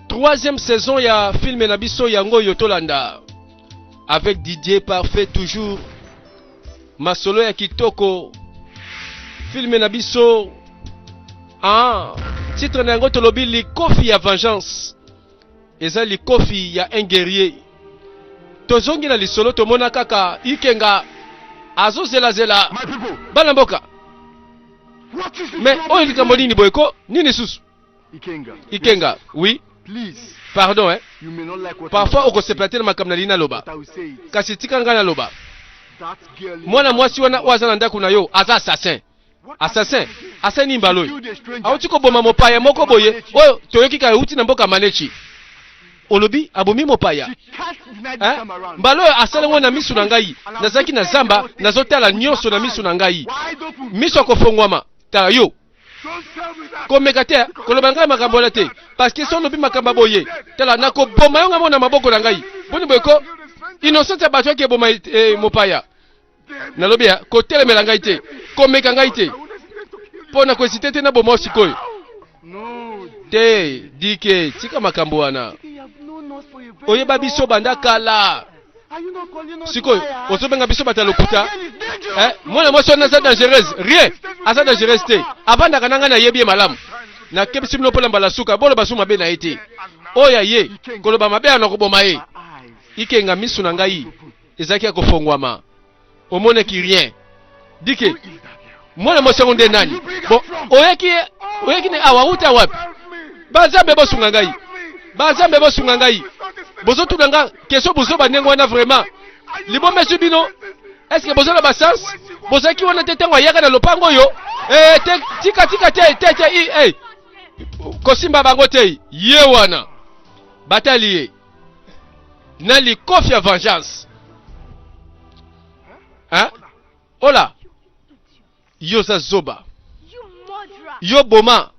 Troisième saison ya film Nabiso Yango Yotolanda. Avec Didier Parfait toujours. Masolo ya Kitoko. Film Nabiso. Ah, titre nango tolobi Likofi ya vengeance. Eza Likofi ya un guerrier. Tozongi na lisolo tomona kaka Ikenga azo zela bana mboka. Mais oyo likambo nini boyko nini susu? Ikenga, oui. Please. Pardon, hein. You may not like what parfois on se plater na makamna lina loba. Kasi tikanga na loba. That girl. Mwana mwasi wana wazana ndaku na yo aza assassin. Assassin ni mbalo. Awuti ko boma mopaya moko boye. Oyo toyoki ka uti na mboka manechi. Olobi abomi mopaya. Mbalo asale na misu na ngai. Nazaki na zamba nazotala nyonso na misu na ngai. Miso ko fongwama. Ta yo. Komekate koloba ngai makambo la te parce que son lobi makamba boye. Tala nako boma yo ngamo na maboko na ngai. Boni boyko innocent ya bato ke boma mopaya. Na lobi ya ko telemela ngai te. Komeka ngai te. Pona ko sitete na bomo sikoyo. Te dike tika makambo wana. Oyeba biso banda kala. Sikoyo ozobenga biso batalokuta. Mwana mwasi wana za dangereuse. Rien. Aza dangereuse te. Abanda kananga na yebi malamu. Na kebisi mino pola mbala suka bolo basuma be na ete. Oya ye koloba mabe na koboma ye. Ikenga misu na ngai. Ezaki ya kofongwama. Omone ki rien. Dike. Mwana mwasi ngonde nani? Bon, oyeki ne awauta wapi? Bazambe bosunga ngai. Bazambe bosunga ngai. Bozo tunanga keso bozo banengo wana vraiment. Libo mesu bino. Est-ce que bozo na basans? Bozo ki wana tetengo yaka na lopango yo? Tika te. Kosimba bango te. Ye wana. Batalie. Na Likofi ya vengeance. Hein? Ola. Yo za zoba. Yo boma.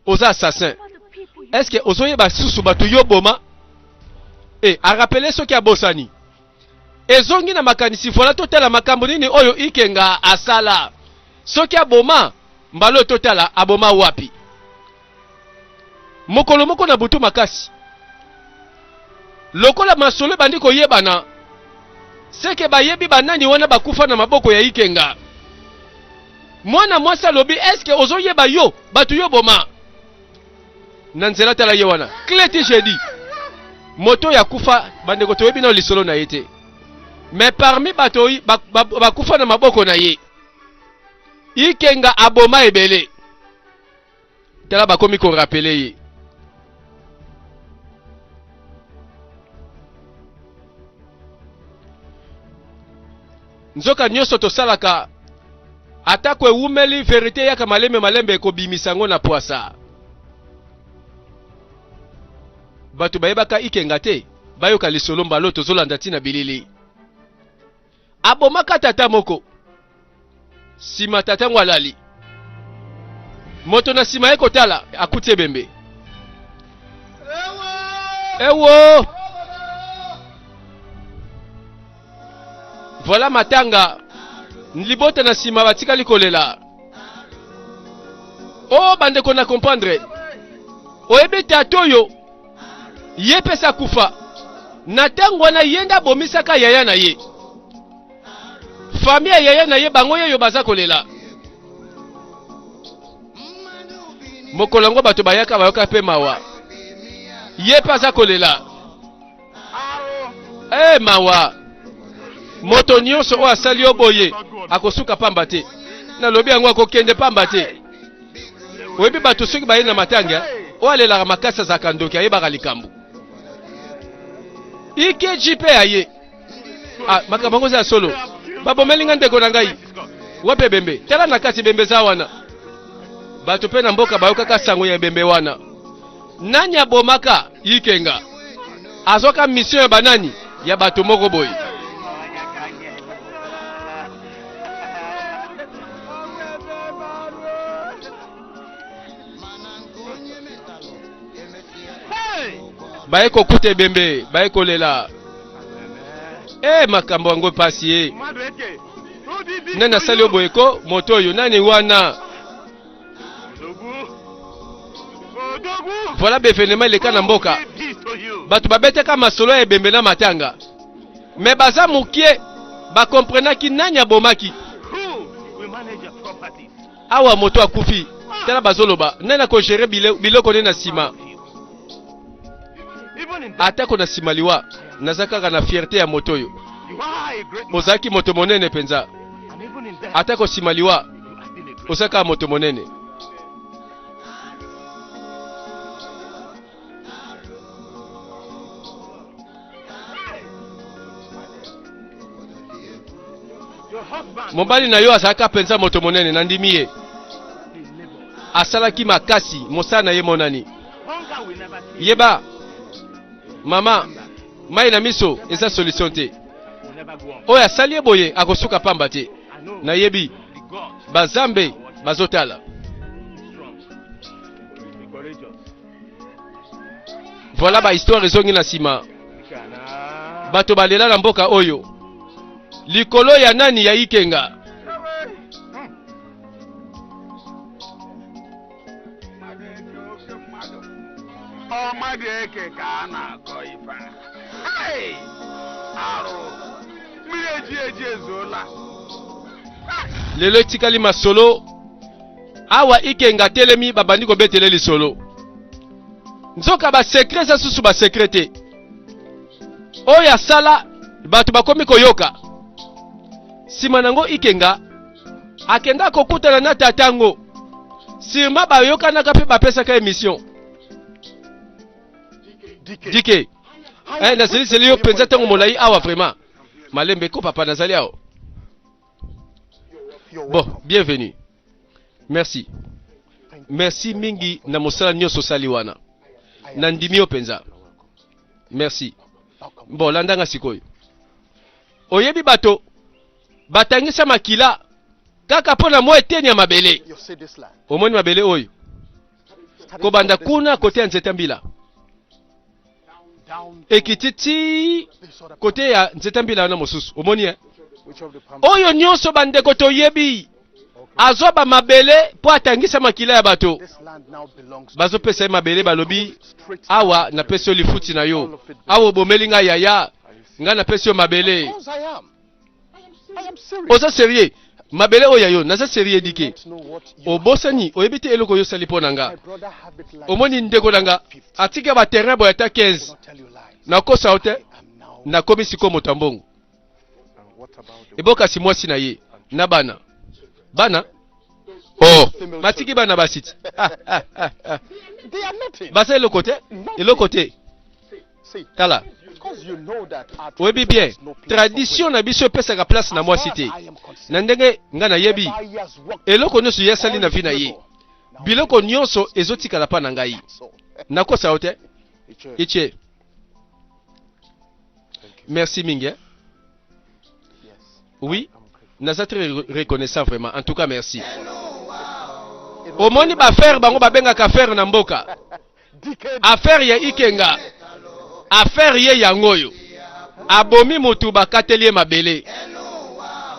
Oza assassin. Est-ce que ozoye ba susu batu yo boma? A rappelé ce qui a bosani. Ezongi na makanisi fola totala makambo nini oyo Ikenga asala. Ce qui a boma mbalo totala aboma wapi. Mokolo moko na butu makasi. Lokola masolo bandiko yebana. Seke bayebi banani wana bakufa na maboko ya Ikenga. Mwana mwasa lobi eske ozoyeba yo batu yo boma. Nanzela tala ye wana. Kleti jedi. Moto ya kufa bandeko toyebi na lisolo na yete. Mais parmi batoi bakufa na maboko na ye. Ikenga aboma ebele. Tala bakomi ko rappeler ye. Nzoka nyoso to salaka atakwe umeli verite yaka malembe ko bimisango na poasa. Batu bayebaka Ikenga te bayoka lisolo mbalo tozolanda tina bilili. Abomaka tata moko. Sima tata ngwalali. Moto na sima eko tala akutie bembe. Ewo. Voilà matanga. Nlibota na sima batika likolela. Oh bandeko na comprendre. Oyebe tato yo. Ye pesa kufa. Natango na yenda bomisaka yaya na ye. Famille yaya na ye bango yo baza kolela. Mokolongo bato bayaka bayoka pe mawa. Ye pesa kolela. Mawa. Moto nyonso o asali oboye akosuka pamba te. Na lobi yango akokende pamba te. Oyebi bato soki baye na matanga o alela makasa za kandoki ayeba likambo. Ike jipe aye. Makabango za solo. Babo melinga ndeko na ngai. Wape bembe. Tala na kati bembe za wana. Bato pe na mboka bayoka kasango ya bembe wana. Nani abomaka Ikenga? Azoka mission ya banani ya bato moko boy. Baeko kute bembe, baeko lela. Makambo yango pasi Nana sali oboyeko, moto yo nani wana. Voilà l'événement le kana mboka. bato babeteka masolo ya ebembe na matanga me baza mukie bakomprenaki nani abomaki awa moto akufi tala bazoloba nani akogere biloko nde na nsima atako na nsima liwa naza kaka na fierté ya moto oyo ozalaki moto monene mpenza atako nsima liwa oza kaka moto monene. Mobali na yo azalaka penza moto monene nandimi ye asalaki makasi mosala na ye monani yeba mama mai na miso eza solution te oyo asali ye boye akosuka pamba te nayebi bazambe bazotala. Voilà ba histoire ezongi na nsima bato balela na mboka oyo likolo ya nani ya Ikenga lelo etikali masolo awa Ikenga telemi babandi kobetele lisolo nzoka ba secret sa susu ba secrete oyo asala bato bakomi koyoka sima nango Ikenga akenda kokutana na tatango sima bayokanaka mpe bapesaka émission dike nazeli yo mpenza ntango molai awa vraiment malembe ko papa nazali awa bon bienvenue merci mingi na mosala nyonso osali wana na ndimi yo mpenza merci. Bon landanga sikoyo oyebi bato batangisa makila kaka pona mwa eteni ya mabele omoni mabele oyo kobanda kuna kote ya nzeta mbila ekititi kote ya nzeta mbila wana mosusu omoni oyo nyonso bandeko toyebi azoba mabele po atangisa makila ya bato bazopesa ye mabele balobi awa napesi yo lifuti na yo awa obomeli nga yaya nga napesi yo mabele oza serie mabele oyo yo naza serie dike obosani oyebi te eloko yo sali mpo na nga omoni ndeko na nga atika baterrain boya ta 15 nakosa yo te nakomi siko moto ya mbongo ebokasi mwasi na ye na bana matiki bana basiti basa eloko te tala oyebi bien tradition na biso epesaka place na mwasi te na ndenge nga nayebi eloko nyonso ye asali na vi na ye biloko nyonso ezotikala pa na ngai nakosa yo te itie merci mingi oui naza très reconnaissant vraiment en tout cas merci. Omoni ba faire bango babengaka faire na mboka affaire ya Ikenga affaire ye yangoyo abomi mutu bakateli mabele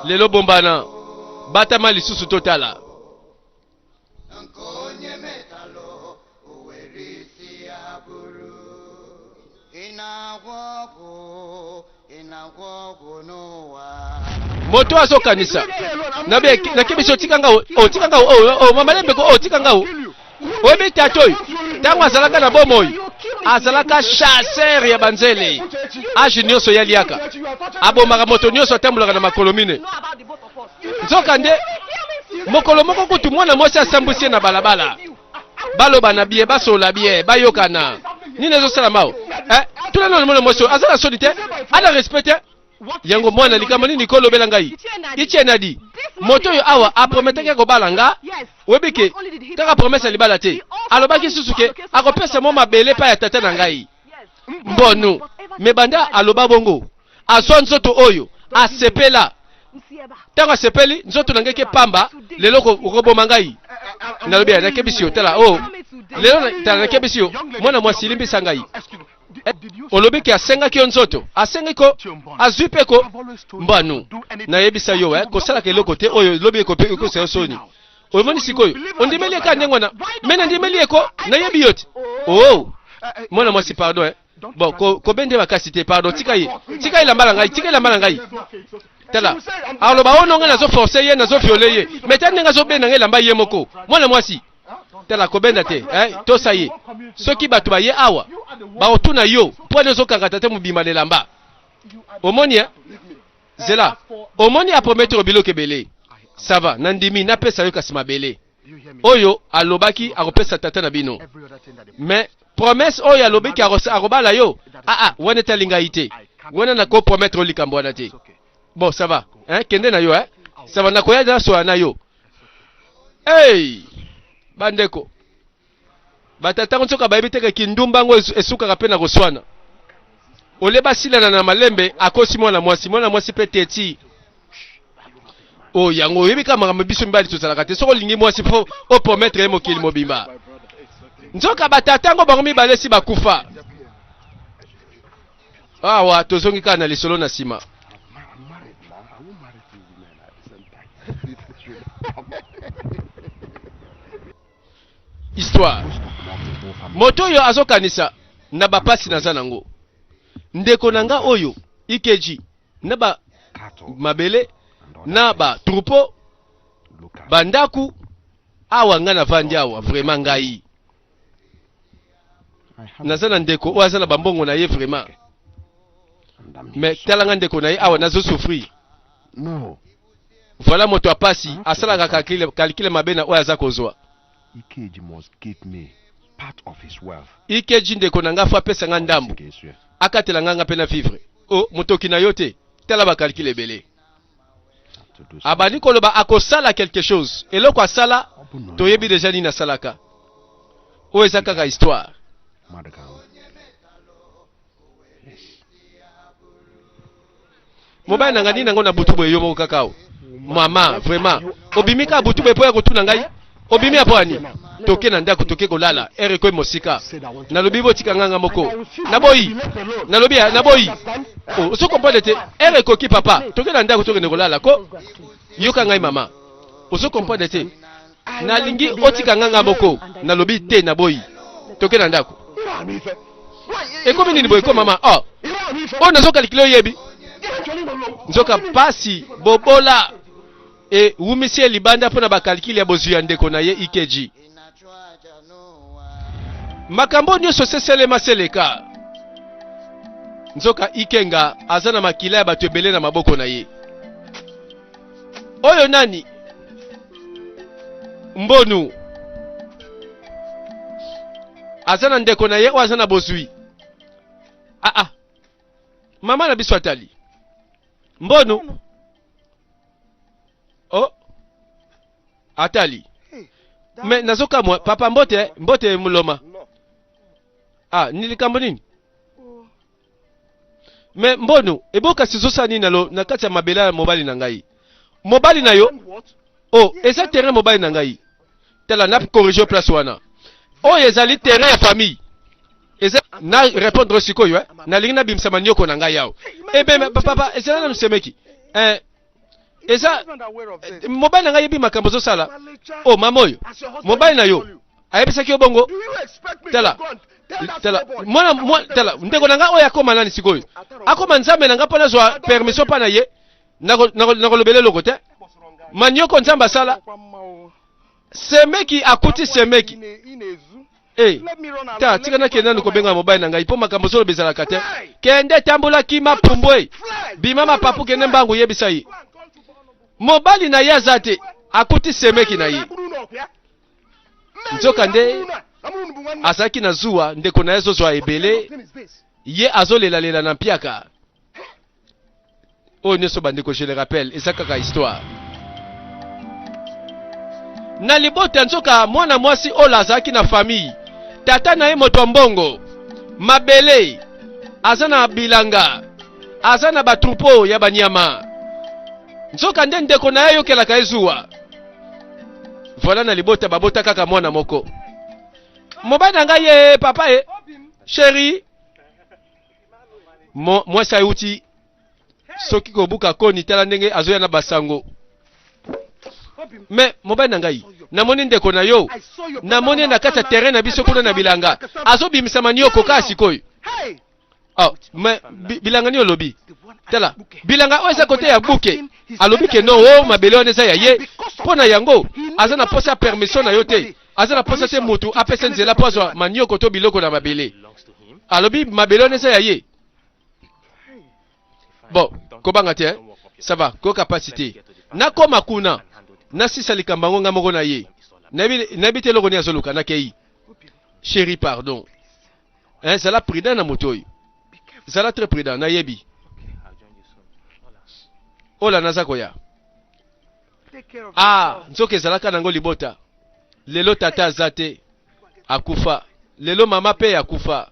lelo bombana batama lisusu totala moto azokanisa nabe nakebiso tikanga mamalembe ko tikanga oyebi tato oyo ntango azalaka na bomo azalaka chasseur ya banzele age nyonso yaliaka abomaka moto nyonso atambolaka na makolo mine nzoka nde mokolo moko kutu mwana mwasi asambusi na balabala baloba na bie basola bie bayokana nini ezosala mao tulano mwana mwasi azala soni te ana respecte yango mwana likama nini kolobela ngai itienadi moto yo awa aprometeke kobala nga webike kaka promesa libala te alobaki susuke akopesa mo mabele pa ya tata na ngai mbonu mebanda aloba bongo azwa nzoto oyo asepela tango asepeli nzoto na ngai ke pamba lelo kokoboma ngai nalobi ya nakebisi yo tala lelo tala nakebisi yo mwana mwasi limbisa ngai olobiki asengaki yo nzoto asengiko azwi pe ko mbanu nayebisa yo kosalaka eloko te oyo lobi ekosa yo soni omoni sikoyo ondimeli eka ndenge wana mena ndimeli eko nayebi yo te mwana mwasi pardon bon kobende makasi te pardon tika ye lamba na ngai tala aloba ono nga nazo forcer ye nazo violer ye mais tande nga zo benda ngai lamba ye moko mwana mwasi tala kobenda te to ça ye soki bato ba ye awa ba otuna yo po nezo kangata te mobima le lamba omoni zela omoni a promettre biloko ebele ça va nandimi na pesa yo kasi mabele oyo alobaki akopesa tata na bino mais promesse oyo alobaki akobala yo wana talinga ite wana na ko promettre likambo wana te bon ça va kende na yo ça va na koya na so na yo hey bandeko batata nsoka bayebi teke kindumba ngo esuka pe na koswana ole basilana na malembe akosi mwana mwasi peteti o yango yebi kama mabiso mbali tozalaka te soko lingi mwasi fo o promettre ye mokili mobimba nzoka batata ngo bango mibalesi bakufa awa tozongi kana na lisolo na sima histoire moto yo azokanisa na bapasi naza nango ndeko nanga oyo ikeji na ba mabele na ba troupeau bandaku awa nga na vandi awa vraiment ngai naza na ndeko oyo aza na bambongo na ye vraiment mais tala ndeko na ye awa nazo souffrir voilà moto apasi asalaka calcule mabe na oyo aza kozwa Ikeji must give me part of his wealth. Ikeji ndeko nanga fa pesa nga ndambu akatela nganga pe na vivre motoki na yo te tala ba calcule ebele abani koloba akosala quelque chose eloko asala toyebi déjà ni na salaka oyo eza kaka histoire mobali nanga nini nango na butu boye yo moko kakao mama vraiment obimika butu boye po ya kotuna ngai obimi aponi toke na ndako toke kolala ere ko mosika nalobi botika nganga moko naboyi nalobi naboyi so comprendre te ere ko ki papa toke na ndako toke ne kolala ko yoka ngai mama so comprendre te nalingi otika nganga moko nalobi te naboyi toke na ndako ekomi nini boy ko mama nazo calculer yebi nzoka pasi bobola wumisi libanda pona ba calcul ya bozu ya ndeko na ye ikeji makambo nyonso seselema seleka nzoka ikenga azana makila ya bato ebele na maboko na ye oyo nani mbonu azana ndeko na ye o azana bozui mama na biso atali mbonu atali mais nazoka mwa papa mbote muloma nilikambo nini mais mbono eboka sizosa nini na kati ya mabela ya mobali na ngai mobali na yo eza terrain mobali na ngai tala na corriger place wana ezali terrain ya famille eza na répondre sikoyo na lingi na bimsa manioko na ngai yao papa ezala na msemeki eza mobali na ngai yebi makambo zosala mama oyo mobali na yo ayebisaki yo bongo tala tala ndeko na ngai oyo akoma nani sikoyo akoma nzambe na ngai mpo nazwa permission mpa na ye nakolobele eloko te manioko nzambe asala semeki akuti semeki tika nakende nanu kobenga mobali na ngai mpo makambo zoloba ezalaka te kende tambola kima pumbwe bima mapapu kende mbangu yebisa ye mobali na ye aza te akuti semeki na ye nzoka nde azalaki na zuwa ndeko na ye azozwa ebele ye azolelalela na mpiaka oyo nyonso bandeko je le rappelle eza kaka histoire na libota nzoka mwana mwasi oyo azalaki na famille tata na ye moto wa mbongo mabele aza na bilanga aza na batroupeau ya banyama nzoka nde ndeko na ye yokelaka ezuwa voilà na libota babota kaka mwana moko mobali na ngai ye papa ye chéri mwasi ayuti soki kobuka koni tala ndenge azoya na basango mais mobali na ngai namoni ndeko na yo namoni na kati ya terrain na biso kuna na bilanga azobimisa manioko kaka sikoyo Oh, mais bilanga ni olobi. Tala, bilanga oza côté ya buke. Alobi ke non o mabele on eza ya ye. Pona yango, azana posa permission na yote. Azana posa te mutu apesa nzela poza manioko to biloko na mabele. Alobi mabele on eza ya ye. Bon, kobanga te, ça va, ko capacité. Na koma kuna, na sisa likambango nga moko na ye. Nabi te loko ni azoluka na kei. Chérie, pardon. Hein, ça la prudent na motoy. Ça la très prudent na yebi. Ola nazakoya. Ah, nzoke zalaka nango libota. Lelo tata azate akufa. Lelo mama pe akufa.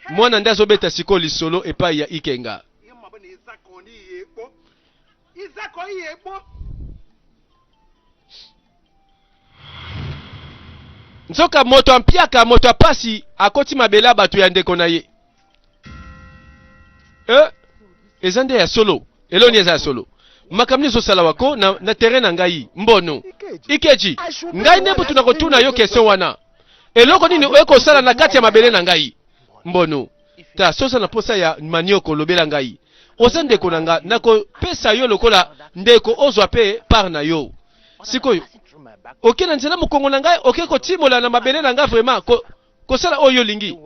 Mwana ndazo beta siko lisolo epai ya Ikenga. Nzoka moto ampiaka moto apasi akoti mabela batu ya ndeko na ye. Ezande ya solo. Eloni eza ya solo. Makamni zo sala wako na terrain na ngai mbono. Ikeji. Ngai nebu tunakotuna yo question wana. Eloko nini eko sala na kati ya mabele na ngai. Mbono. Ta sosa na posa ya manioko lobela ngai. Oza ndeko na nga nako pesa yo lokola ndeko ozwa pe par na yo. Sikoyo. Oke na nzela mukongo na ngai oke ko timola na mabele na ngai vraiment ko sala oyo lingi.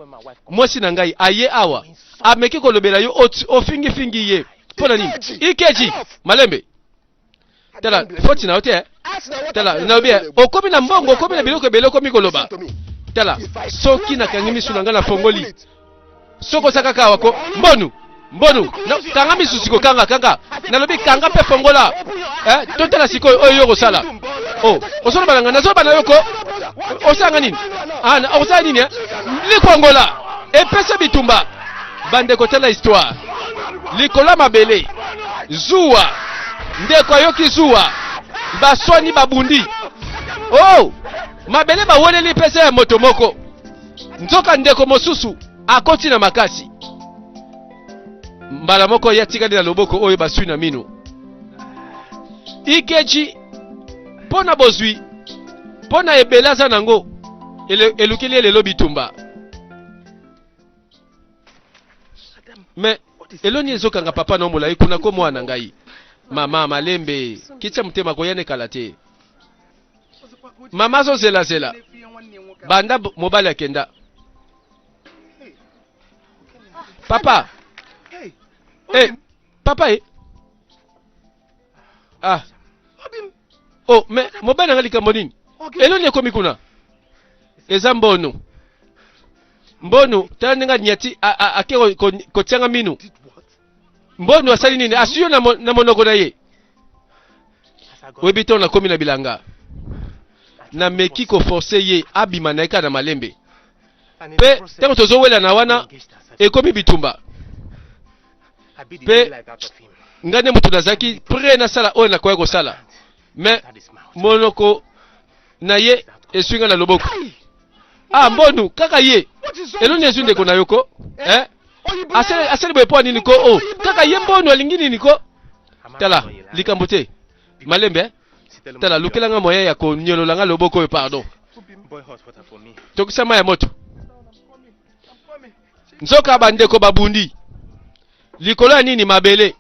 Mwasi na ngai aye awa. Ameki ko lobela yo ofingi fingi ye. Pona nini? Ikeji malembe. Tala foti na hote. Tala na obia okomi na mbongo okomi na biloko beloko mikoloba. Tala soki na kangimi sunanga na fongoli. Soko sakaka wako mbonu no kanga misusiko kanga na lobi kanga pe fongola totala siko oyo ko sala osola balanga nazo bana yoko osanga nini osanga nini likongola epesa bitumba bande kotela histoire likola mabele zuwa ndeko yoki zuwa baswani babundi mabele bawoneli pesa ya moto moko nzoka ndeko mosusu akoti na makasi mbala moko ya tikali na loboko oyo basui na mino Ikeji pona bozwi pona ebelaza nango elukeli elelo bitumba mais eloni ezokanga papa no molai kuna ko mwana ngai mama malembe kitya mutema koyane kalate mama zo zela banda mobali akenda papa papa mais mobali ngali kambonini eloni ekomi kuna eza mbono tala nga nyati ake kotianga minu mbono asali nini asiyo na monoko na ye webito na komi na bilanga na meki ko forcer ye abima na eka na malembe pe tango tozowela na wana ekomi bitumba pe ngane mutu nazaki pre na sala oyo nakoya kosala mais monoko na ye eswinga na loboko mbonu kaka ye eloni ezwi ndeko na yoko asali boye po nini ko kaka ye mbonu alingi nini ko tala likambo te malembe tala lukelanga moya ya konyololanga loboko oyo pardon tokisama ya moto nzoka bandeko babundi likolo ya nini mabele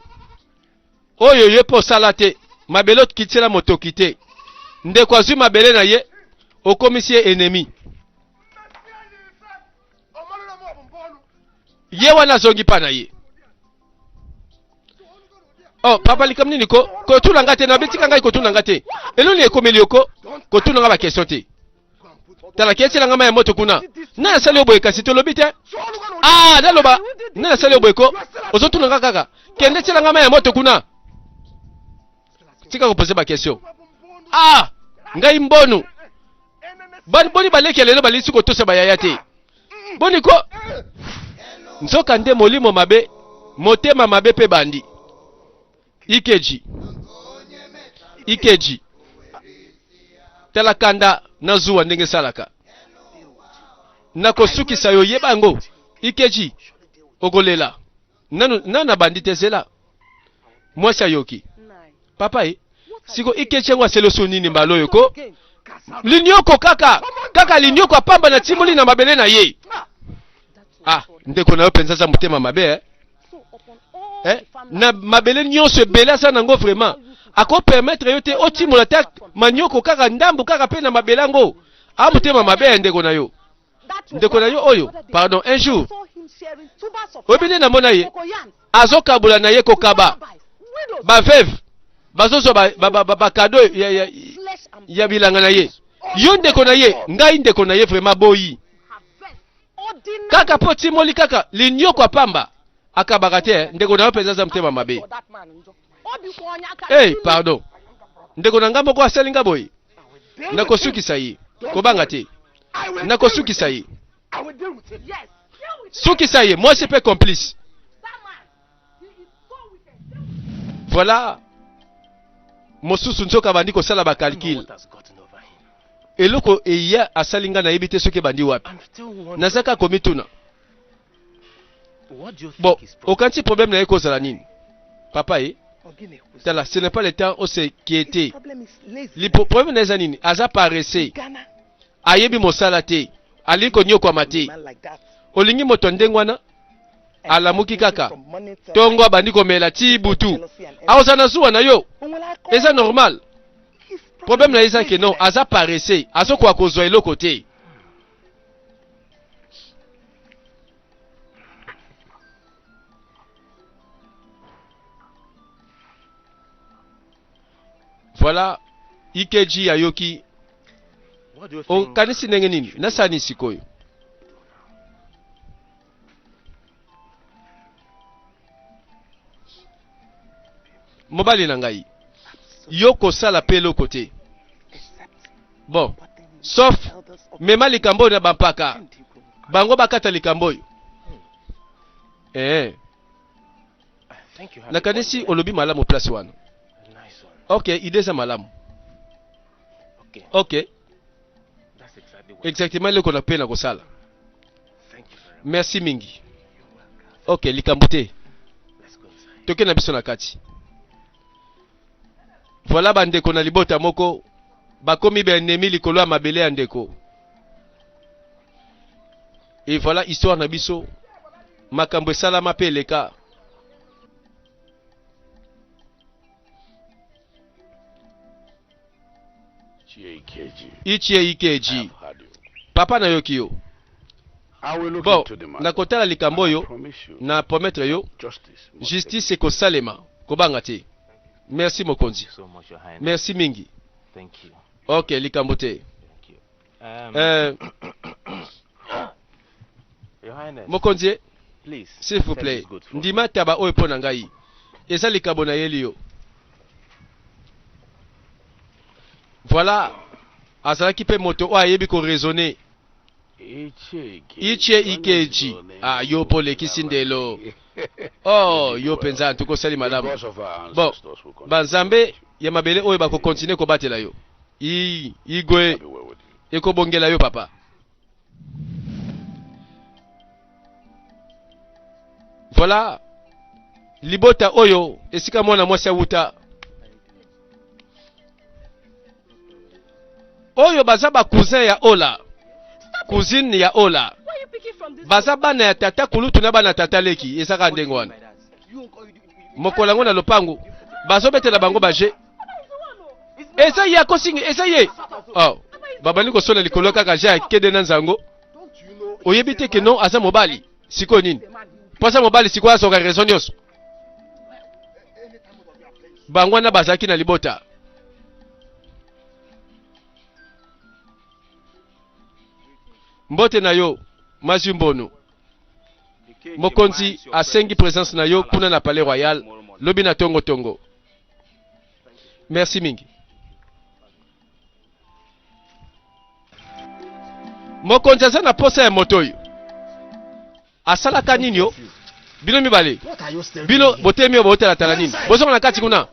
oyo ye po sala te mabele okitela moto kite ndeko azwi mabele na ye okomisi ye ennemi ye wana zongi pa na ye papa likam nini ko kotuna nga te na betika ngai kotuna nga te eloni ekomeli yoko kotuna nga ba question te tala kietela nga ya moto kuna na sali oboye kasi tolobi te naloba na sali oboye ko ozotuna nga kaka kende tela nga ya moto kuna tika ko poser ba question ngai mbono boni baleki lelo balisi ko tosa bayaya te boni ko nzoka nde molimo mabe motema mabe pe bandi Ikeji tala kanda na zuwa ndenge salaka nakosukisa yo yebango Ikeji ogolela nana bandi tezela mwasa yoki papa siko Ikeji ngwa selo sonini mbalo yoko linyoko kaka linyoko apamba na timuli na mabele na ye ndeko na yo penza za mutema mabe na mabele nyonso ebele aza nango vraiment ako permettre yo te otimola te manioko kaka ndambu kaka pe na mabele yango a mutema mabe ndeko na yo oyo pardon un jour obine na mona ye azokabula na ye kokaba baveve bazozwa bakado ya bilanga na ye yo ndeko na ye ngai ndeko na ye vraiment boyi kaka po timoli kaka linyoko apamba akabaka te ndeko na yo mpenza za mutema mabe pardon ndeko na nga moko asalinga boye nakosukisa ye kobanga te nakosukisa ye sukisa ye moi c'est pas complice voilà mosusu nzoka bandi kosala bakalkile eloko eya asalinga nayebi te soki bandi wapi nazaka komituna bon okanti problème na ye kozala nini papa tala ce n'est pas le temps osekiete problème na eza nini aza paresse ayebi mosala te alingi konyokwama te olingi moto ndenge wana alamuki kaka tongo abandi komela ti butu aoza na zuwa na yo eza normal problème na ye eza ke non aza paresse azokoka kozwa eloko te voilà ikeji ayoki okanisi ndenge nini nasani sikoyo mobali na ngai yo kosala pe eloko te bon sauf mema likambo oyo na bampaka bango bakata likambo oyo nakanisi olobi malamu place wana ok ide eza malamu ok exactement eloko na pe na kosala merci mingi ok likambo te toke na biso na kati voilà bandeko na libota moko bakomi baennemi likolo ya mabele ya ndeko et voilà histoire na biso makambo esalama pe eleka ichie ikeji papa na yoki yo bon nakotala likambo oyo na promettre yo justice ekosalema kobanga te merci mokonzi merci mingi ok likambo te mokonzi s'il vous plaît ndima taba oyo mpo na ngai eza likambo na yeli yo voilà azalaki mpe moto oyo ayebi koraisonne ichie ikeji yo mpo lekisi ndelo yo mpenza ntukosali malamu bon banzambe ya mabele oyo bakokontinue kobatela yo igwe ekobongela yo papa voilà libota oyo esika mwana mwasi awuta oyo baza ba cousin ya ola cousine ya ola baza bana ya tata kulutu na bana tata leki ezaka ndenge wana mokolango na lopango bazobetela bango baje eza ye akosinga eza ye babandi kosola likolo kaka je akede na nzango oyebi te ke non aza mobali siko nini po aza mobali siko azoka raison nyonso bango wana bazalaki na libota mbote na yo mazwi mbono mokonzi asengi présence na yo kuna na palais royal lobi na tongo tongo merci mingi mokonzi aza na posa ya moto oyo asalaka nini yo bino mibale bino botemi yo botalatala nini bozonga na kati kuna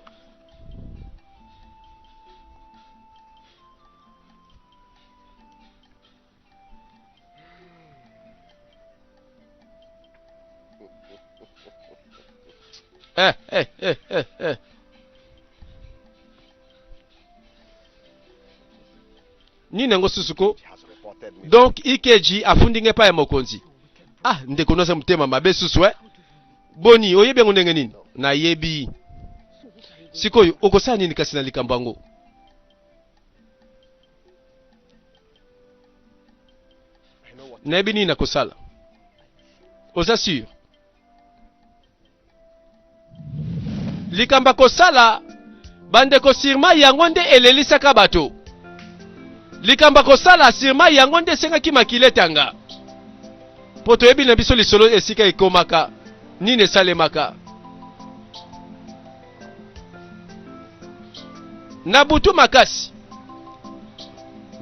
nini yango susuko donc ikeji afundinge pa ya mokonzi Ah, ndeko noza mutema mabe susu boni oyebi yango ndenge nini? Na yebi. Sikoyo okosala nini kasi na likambo yango? Nayebi nini nakosala? Oza sûr? Likambo kosala bandeko sirma yango nde elelisaka bato. Likambo kosala sirma yango nde sengaki makiletanga. Po toyebi na biso lisolo esika ekomaka nini esalemaka. Na butu makasi.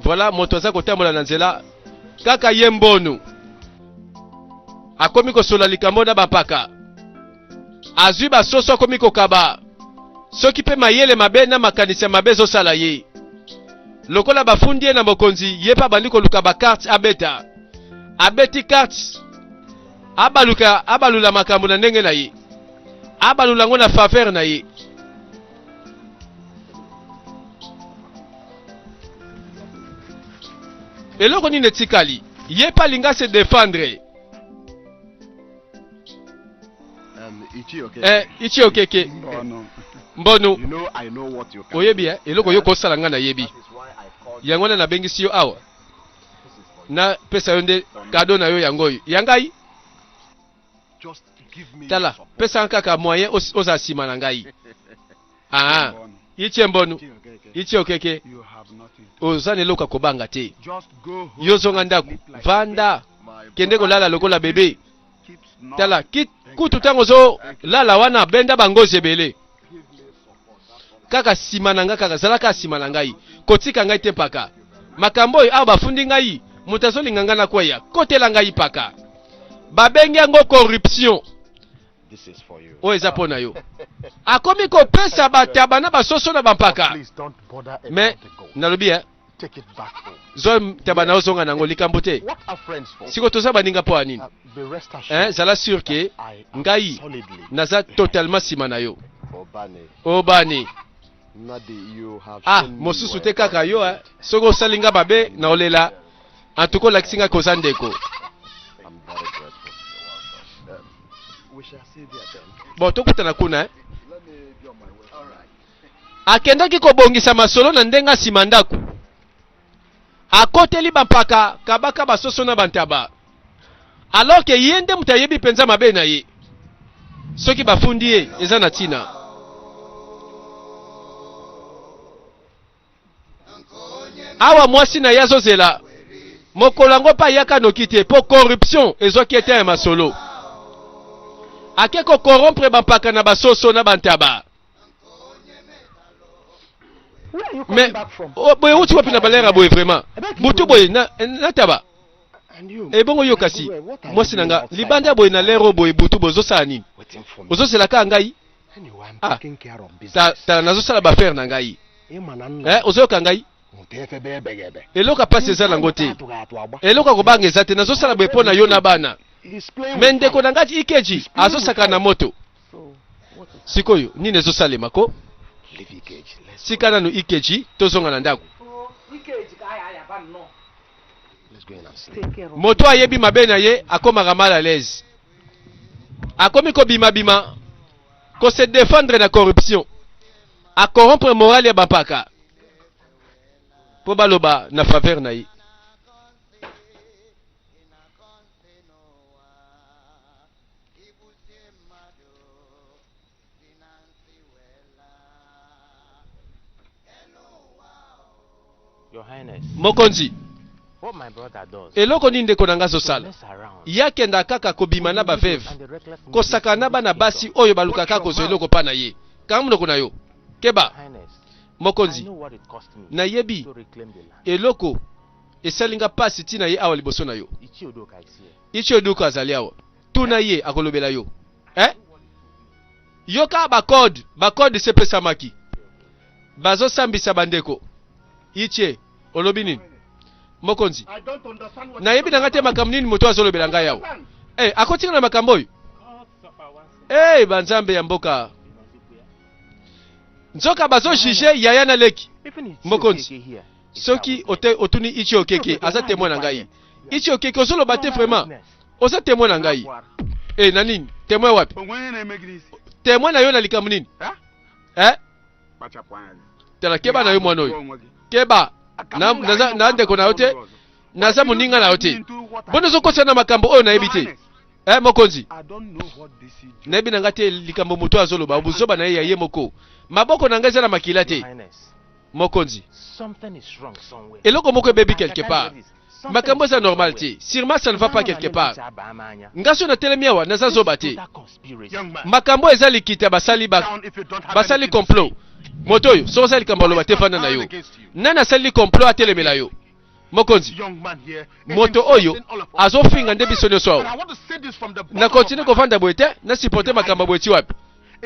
Voilà, moto aza kotambola na nzela kaka ye mbonu. Akomi kosola likambo na bampaka. Azwi basoso akomi kokaba. Soki pe mayele mabe na makanisi ya mabe ezosala ye. Lokola bafundi ye na mokonzi ye pa bandi koluka bakarte abeta. Abeti carte. Abalula makambo na ndenge na ye. Abalula ngo na faveur na ye. Eloko nini etikali? Ye pa linga se défendre. Ichi okeke. Mbonu. You know I know what you can. Oyebi eloko yo kosala nga na yebi. Yango na bengisi yo awa. Na pesa yo nde kado na yo yango yo. Yangai? Just give me Tala, support. pesa nkaka moyen oza sima na ngai. Ah. Ichi mbonu. Ichi okeke. You have nothing. Oza neloka kobanga te. Just go home. Yo zonga ndako. Vanda. Kende kolala lokola bebe. Tala, kutu tango zo lala wana benda bangozi ebele. Kaka sima na nga kaka zalaka sima na ngai. Kotika ngai te paka. Makambo oyo awa bafundi ngai moto azolinga nga na kweya. Kotela ngai paka. Babengi yango corruption. This is for you. Oyo eza pona yo. Akomi kopesa bataba na basoso na bampaka. Please don't bother Mais about the gold. nalobi Take it back home. zo taba na ozonga nango likambo te. What are friends for? Siko toza baninga po anini. Be rest assured. Zala sûr que I am ngai solidly naza totalement sima na yo. Obane. Obani. Nadi, you have Ah, shown me mosusu well. te kaka yo soko salinga babe na olela. Antuko lakisinga koza ndeko. I'm very grateful. We shall see there then. Bon, tokutana kuna Let me be on my way. All right. akendaki kobongisa masolo na ndenga sima ndako. Akoteli bampaka kabaka basoso na bantaba. Alors que yende mutayebi penza mabe na ye. Soki bafundi ye eza na tina. Awa mwasi na yazo zela. Mokolango pa yaka nokite po corruption ezoki ete ya masolo. Akeko corrompre bampaka na basoso na bantaba. Where are you coming Mais back from? boye uti wapi na balera boye vraiment. Butu boye na taba. And you? Ebongo yo kasi. What are you Mwasi doing nanga outside? libanda boye na lero boye butu bozo sala nini? Waiting for me. Ozo selaka ngai. Anyway, I'm Ah. taking care of business. Ta nazo sala ba faire na ngai. Imanana. Ozo yoka ngai. Mutefe bebe. Eloka pasi eza nango te. Eloka kobanga eza te nazo sala boye pona yo na bana. He's playing Mais with ndeko fire. na ngati ikeji azo saka na moto. So, what is Sikoyo nini ezo salema ko? Livy Cage? Let's Sika nanu ikeji tozonga na ndako. go in and sleep. Moto ayebi mabe na ye akomaka mal à l'aise. Akomi ko bima bima. Ko se défendre na corruption. A corrompre moral ya bampaka. Po baloba na faveur na ye. Your Highness, Mokonzi, what my brother does, eloko nini ndeko na nga to zosala? mess around Yakenda kaka kobima na baveve. and the reckless Kosaka na bana basi oyo balukaka kozwa eloko pa na ye. Kanga munoko na yo. Keba, Highness, I mokonzi, know what it cost me nayebi to reclaim the land. eloko esalinga pasi tina ye awa liboso na yo. Ichi Udoka is here. Ichi Udoka azali awa. Tuna ye akolobela yo. Yoka bakode sepesamaki. Bazo sambisa bandeko. Ichi olobi nini? Mokonzi, I don't understand what nayebi na ngate makambo nini moto azolobela ngai yawo. Akotinga na makambo oyo. Banzambe ya mboka. Nzoka bazo jige yaya na leki. Even Ichi Mokonzi, Okeke here, Soki otuni Ichi Okeke aza témoin na ngai. Ichi Okeke ozoloba te vraiment. Osa témoin na ngai. Na nini? Témoin wapi? Témoin na yo na likambo nini? Tala keba na yo mwana oyo. Keba. Na ndeko na yo te. Naza moninga na yo te. Bono zokosa na makambo oyo nayebi te. Mokonzi. Nayebi na nga te likambo moto azoloba. Buzoba na ye ya ye moko. Maboko na ngai eza na makila te. Mokonzi. Eloko moko ebebi quelque part. Makambo eza normal te. Sûrement ça ne va pas quelque part. Ngaso na telemi awa naza zoba te. Makambo eza likita basali complot. Moto oyo so osali likambo aloba te fanda na yo. Nana asali complot atelemela yo. Mokonzi. Moto oyo azofinga nde biso nyonso awa. Na continue kovanda boye te na supporter makambo boye ti wapi.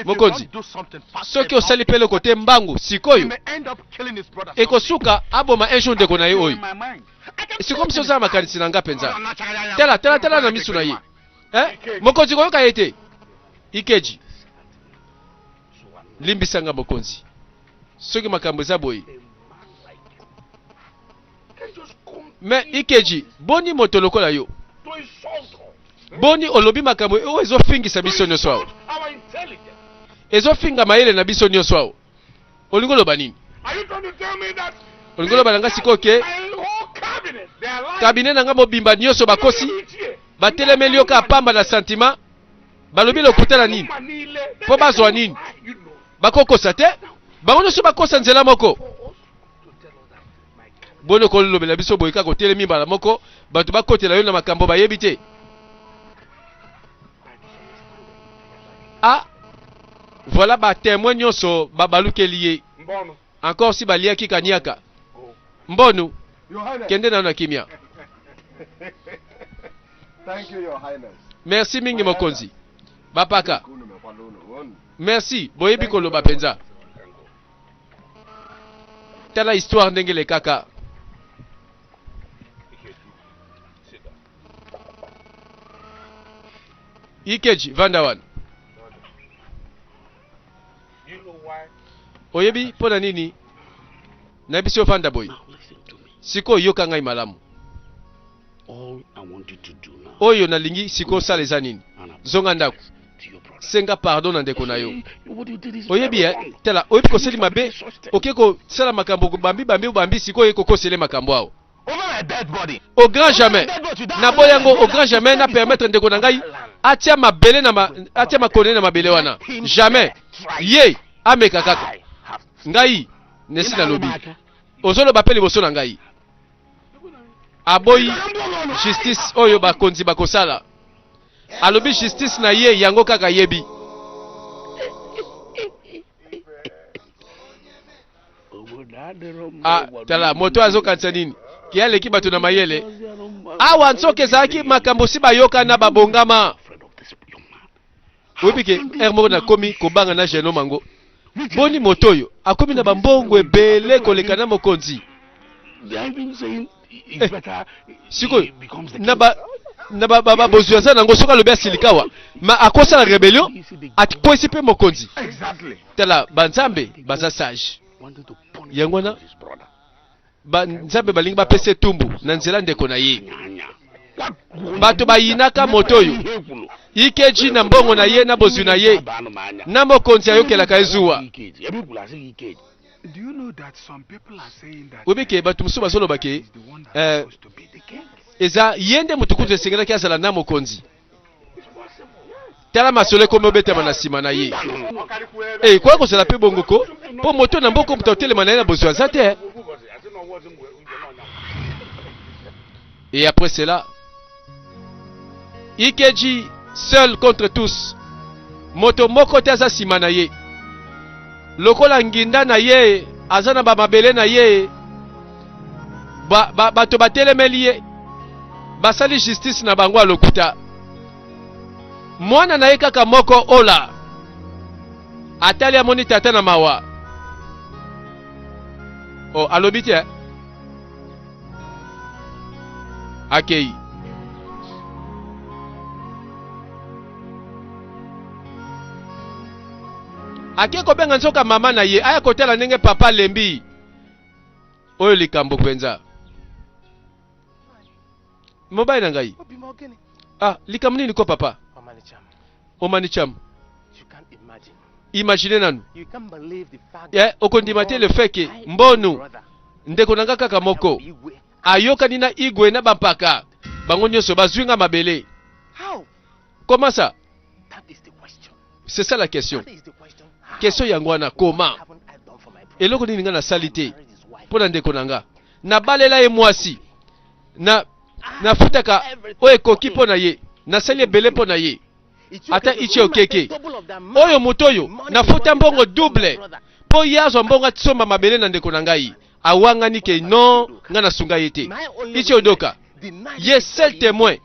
Mokonzi. Soki osali pele kote mbangu sikoyo. Ekosuka aboma un jour ndeko na ye oyo. Siko msi osala makanisi na nga penza. Tala na misu na ye. Mokonzi koyoka ye te. Ikeji. Limbisanga mokonzi. Soki makambo eza boye. Mais Ikeji, boni moto lokola yo. Boni olobi makambo o ezofingisa biso nyonso awo. Ezofinga mayele na biso nyonso awo. Olingo loba nini? Olingo loba nanga sikoke. Cabinet nanga mobimba nyonso bakosi. Batelemeli yo ka pamba na sentiment. Balobi lokutana nini? Po bazwa nini? Bakokosa te? Bango nyonso bakosa nzela moko. Bono ko lobela biso boyika ko telemi mbala moko batu bakotela yo na makambo bayebi te. Voilà ba témoin nyonso babalukeli ye. Encore si baliaki kaniaka. Mbonu. Kende na kimia. Thank you, Your Highness. Merci mingi mokonzi. Bapaka. Merci boyebi ko loba penza. Tala histoire ndenge le kaka. Ikeji Vandawan. Oyebi pona nini? Na biso fanda boy. Siko yoka ngai malamu. All I want you to do now. Oyo na lingi siko saleza nini? Zonga ndako. Senga pardon na ndeko na yo. Oyebi tela oyebi ko seli mabe. Okeko sala makambo bambi siko yeko ko sele makambo ao. Au grand jamais. Na boyango au grand jamais na permettre ndeko na ngai atia mabele na atia makone na mabele wana. Jamais. Ye ameka kaka. Ngai nesi na lobi. Ozolo bapeli boso na ngai. Aboyi justice oyo bakonzi bakosala. Alobi justice na ye yango kaka yebi. Tala moto azokanisa nini? Kiale ki bato na mayele. Awa nsoke zaki makambo si bayoka na babongama. Webike ermo na komi kobanga na jeno mango. Boni motoyo akomi na bambongo ebele koleka na mokonzi. Siko na ba bozuaza nango soka lobe silikawa ma akosa la rebellion atipoisi pe mokonzi. Tala banzambe baza sage. Yangwana nzambe balingi bapese tumbu na nzela ndeko na ye. Bato bayinaka motoyo Ikeji na mbongo na ye na bozu na ye na mokonzi ayokelaka ezuwa. Do you know that some people are saying that Webike batu musu bazoloba ke eza yende mutukutu esengela ki azala na mokonzi. Tala masole ko mobetama na sima na ye. Kwa ko sala pe bongoko po moto na mboko mutatelema na ye na bozu azate. Et après cela, Ikeji seul contre tous. Moto moko te aza sima na ye. Lokola nginda na ye, azana ba mabele na ye. Bato batelemeli ye. Basali justice na bango alokuta. Mwana na ye kaka moko ola. Atali amoni tata na mawa. Oh, alobi te. Akei. Ake ko benga nsoka mama na ye aya kotela ndenge papa lembi. Oyo likambo kwenza. Mobile na ngai. Ah, likambo nini ko papa? Omanicham. You can't imagine. Imaginez nanu. You can't believe the fact Yeah, okondimate le fait que mbonu ndeko nanga kaka moko ayokani na Igwe na bampaka bango nyonso bazwinga mabele. How? Comment ça? That is the question. C'est ça la question. That is the question. How? Question yango wana comment? Haven't I done for my brother? Eloko nini nga na salite Married his wife. pona ndeko nanga. Na balela ye mwasi. Na futaka oye koki pona ye. Na sali ebele pona ye. Ata ichi okeke. Oyo mutoyo na futa mbongo double. Po yazo mbongo tsomba mabele na ndeko nangai. Awanga nike no nga na sunga yete. Ichi odoka. Ye seul témoin.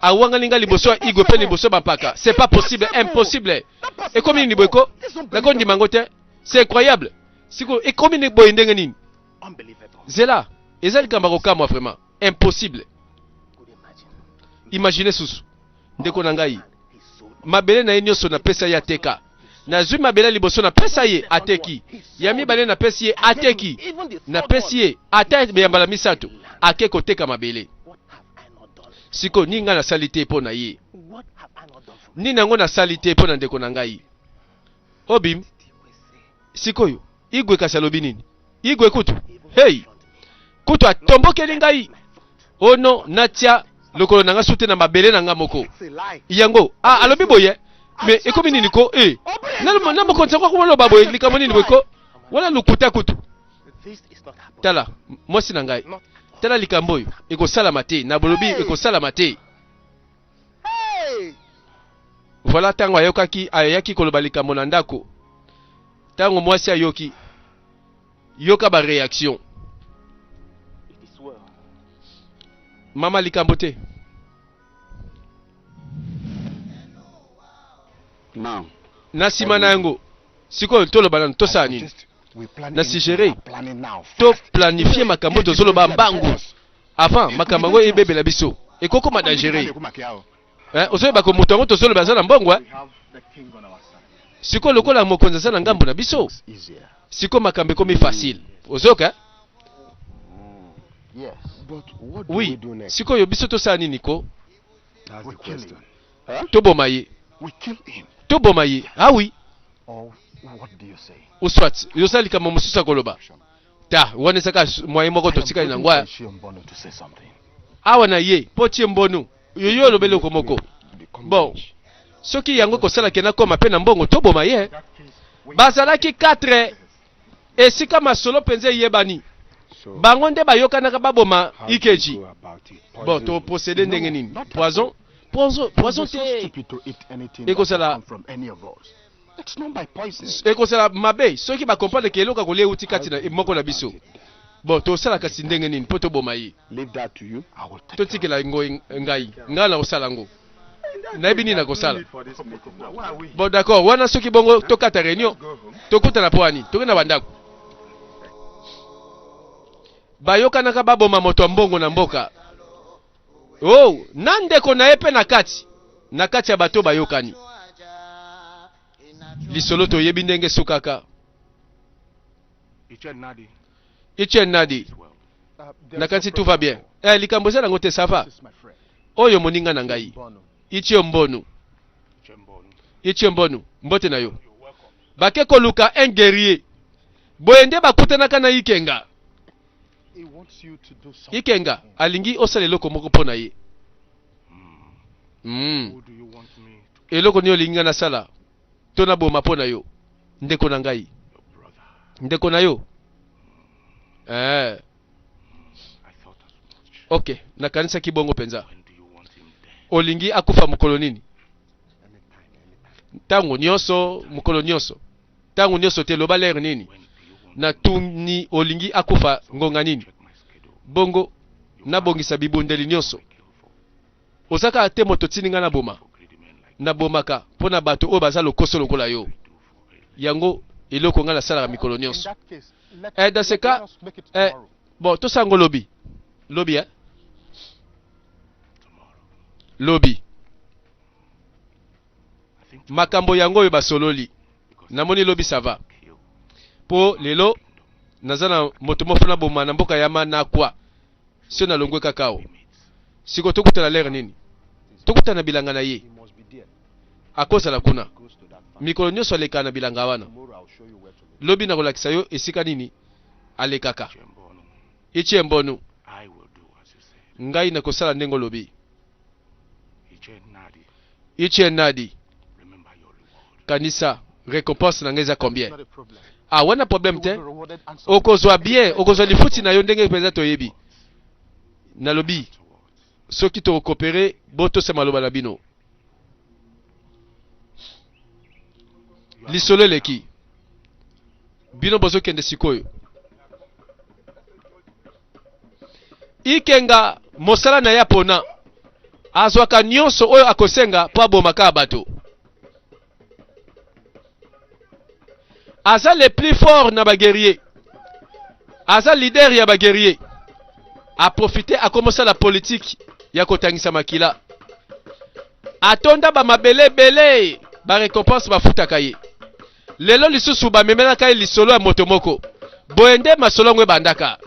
Awanga linga liboso wa Igwe pe liboso bampaka. C'est pas possible, impossible. Et comme ni boyko, na kondi mangote, c'est incroyable. Siko et comme ni boy ndenge nini? Unbelievable. Zela, ezali kambako kamwa vraiment impossible. Could imagine. Imaginez susu. Ndeko nangai. Mabele na ye nyonso na pesa ye ateka. Na zwi mabele liboso na pesa ye ateki. Ya mibale na pesa ye ateki. Na pesa ye ata beyambala misato. Ake koteka mabele. What have I not done? Siko ninga na salite po na ye. What have I not done for Ni nango na salite po na ndeko nangai. Obim. Sikoyo. Igwe kasalobi nini? Igwe kutu. Hey. Kutu atombokeli ngai. Ono natia lokolo nanga sute na mabele nanga moko. It's a lie. Yango. Ah, alobi boye. Me ekomi nini ko? Eh. Na mo konta kwa kumalo baboye likambo nini boyko? Wala lukuta kutu. This is not happening. Tala, mwasi na ngai. Not Tala likambo yo. Eko salama te. Na bolobi eko salama te. Hey! Voilà tango ayaki koloba likambo na ndako. Tango mwasi ayoki. Yoka ba réaction. It is well. Mama likambo te. Now, Na sima na yango. Siko toloba na tosa nini? Na sigere. To planifier makambo tozoloba mbangu. Avant makambo ngo ebebela biso. Ekoko ma dangereux. Osoyeba ko moto ngo tozoloba za na mbongo. Siko lokola mokonza za na ngambo na biso. Siko makambo komi facile. Ozoka? Yes. But what do Oui. we do next? Siko yo biso tosa nini ko? That's the question. Toboma ye. We kill him. Toboma ye. Ah oui. Or what do you say? Uswat. Yosali kama mususa koloba. Ta, wane saka mwaye moko totika ina ngwa. To say something. Awa na ye, poti mbonu. Yoyo lobele komoko. Bon. Soki yango kosala kena koma pe na mbongo toboma ye. Bazalaki 4 esika masolo penze yebani. So, Bango nde bayokanaka baboma how do you ikeji. go about it? Bon, to procéder ndenge nini? Poison? Poison We're so te. stupid to eat anything Eko that sala- come from any of us. It's not by poison. Ekosala mabe, soki ba comprendre ke eloka kolia uti kati na moko na biso. Bon, to sala kasi ndenge nini? Po toboma ye. Leave that to you. I will take To care tikela ngo ngai. Nga na kosala ngo. Na ebi nini na kosala? Bon, d'accord. Wana soki bongo tokata réunion. Tokutana po ani? Tokena bandako. Bayokanaka baboma moto mbongo na mboka. Oh, nandeko na epe na kati. Na kati ya bato bayokani. Lisolo to yebi ndenge sukaka. Etienne Nadi. Na kati tout va bien. Eh, likambo za nango te ça va. Oyo moninga na ngai. Ichi mbonu. Ichi mbonu. Mbote na yo. Bake koluka un guerrier. Boyende bakutanaka na Ikenga. He wants you to do something. Ikenga alingi osala eloko moko pona ye. Who do you want me to Eloko ni olinga na sala. Tona boma pona yo. Ndeko na ngai. Ndeko na yo. I thought as much. Okay, na kanisa kibongo penza. When do you want him dead? Olingi akufa mukolo nini? Tango nyonso mukolo nyonso. Tango nyonso te loba lere nini? Na tuni olingi akufa ngonga nini? Check my schedule. Bongo na bongisa bibundeli nyonso. Osaka ate moto tininga na boma. Greedy men like Na bomaka pona bato o baza lokoso lokola yo. Yango eloko nga na sala mikolo In nyonso. that case, let Dans ce cas, us make it eh, tomorrow. bon, to sango lobby. Lobby, hein? Lobby. I think Makambo yango yo basololi. Namoni lobby ça va. kill Po lelo nazana moto mofuna boma na mboka yama na kwa. Sio na longwe kakao. mates. Siko tokutela lere nini? tokuta na bilanga na ye He must be there. akozala kuna Goes to that farm. mikolo nyonso aleka na bilanga wana Tomorrow I'll show you where to look. lobi na kolakisa yo esika nini alekaka Chembono, ichi embonu I will do as you say. ngai nakosala ndenge lobi Iche Nadi, ichi enadi remember your reward. kanisa récompense na ngai eza combien Not a problem. wana problème You te will be rewarded handsomely. okozwa bien okozwa lifuti na yo ndenge mpenza toyebi nalobi Afterwards, soki tokokopere botosema maloba na bino you are lisolo eleki bino bozokende sikoyo ikenga mosala na ya pona azwaka nyonso oyo akosenga mpo abomaka bato aza le plus fort na baguerrier aza leader ya baguerrier aprofite akomosala politique ya kotangisa makila atonda bamabelebele barécompense bafutaka ye lelo lisusu bamemelaka ye lisolo ya moto moko boye nde masolo ngo ebandaka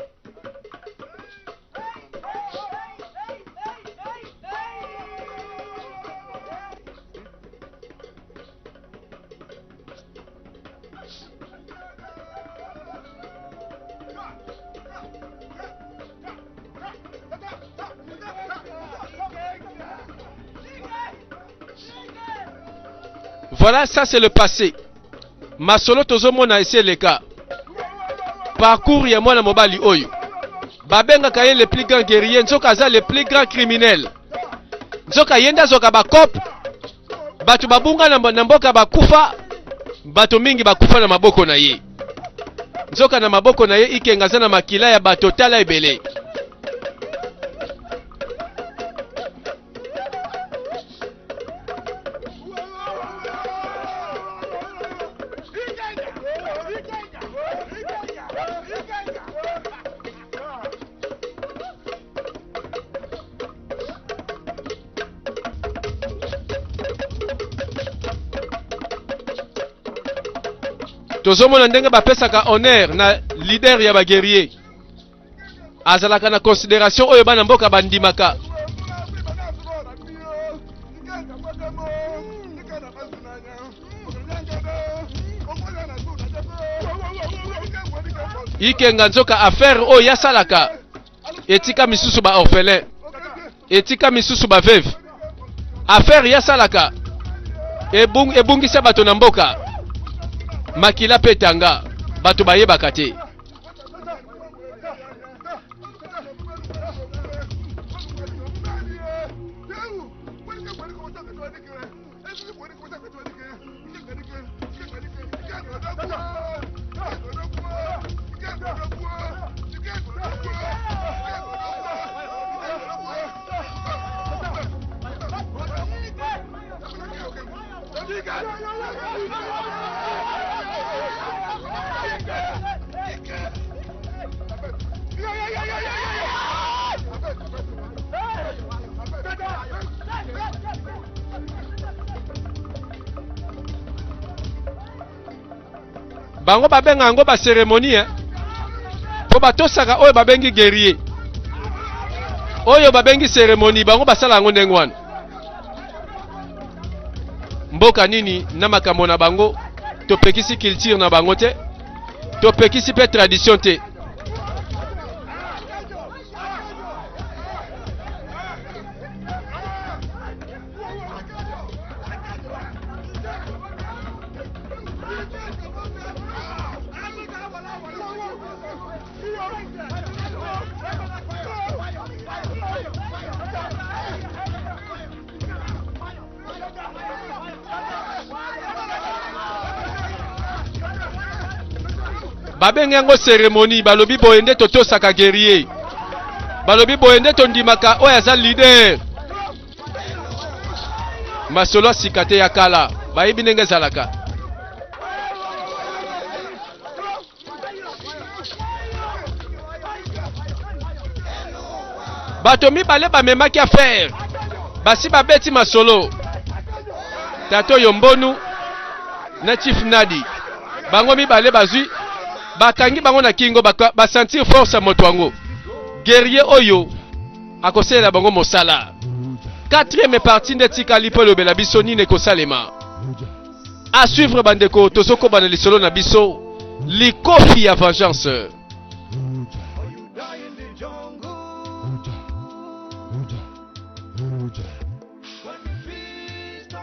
Voilà, ça c'est le passé. Masolo tozomona esi eleka. Parcours ya mwana mobali oyo. Babengaka ye le plus grand guerrier, nzoka aza le plus grand criminel. Nzoka yenda zoka bakop. Batu babunga na mboka bakufa. Bato mingi bakufa na maboko na ye. Nzoka na maboko na ye ikenga za na makila ya bato tala ebele. Tozomona ndenge bapesaka honneur na leader ya baguerrier azalaka na considération oyo bana mboka bandimaka ikenga nzoka affaire oyo yasalaka etika misusu ba orphelin etika misusu ba veuve affaire yasalaka ebungisa bato na mboka makila petanga bato bayebaka te bango babenga yango ba cérémonie po batosaka oyo babengi guerrier oyo babengi cérémonie bango basala yango ndenge wana mboka nini na makambo na bango topekisi culture na bango te topekisi pe tradition te babenga yango cérémonie balobi boye nde totosaka guerrier balobi boye nde tondimaka oyo aza leader masolo asika te ya kala bayebi ndenge ezalaka bato mibale bamemaki affaire basi babeti masolo tata oyo mbonu na chief nadi bango mibale bazwi bakangi bango na kingo basentir force ya moto wango guerrier oyo akosalela bango mosala 4e partie nde tikali mpo elobela biso nini ekosalema. À suivre bandeko tozoko bana lisolo na biso likofi ya vengeance.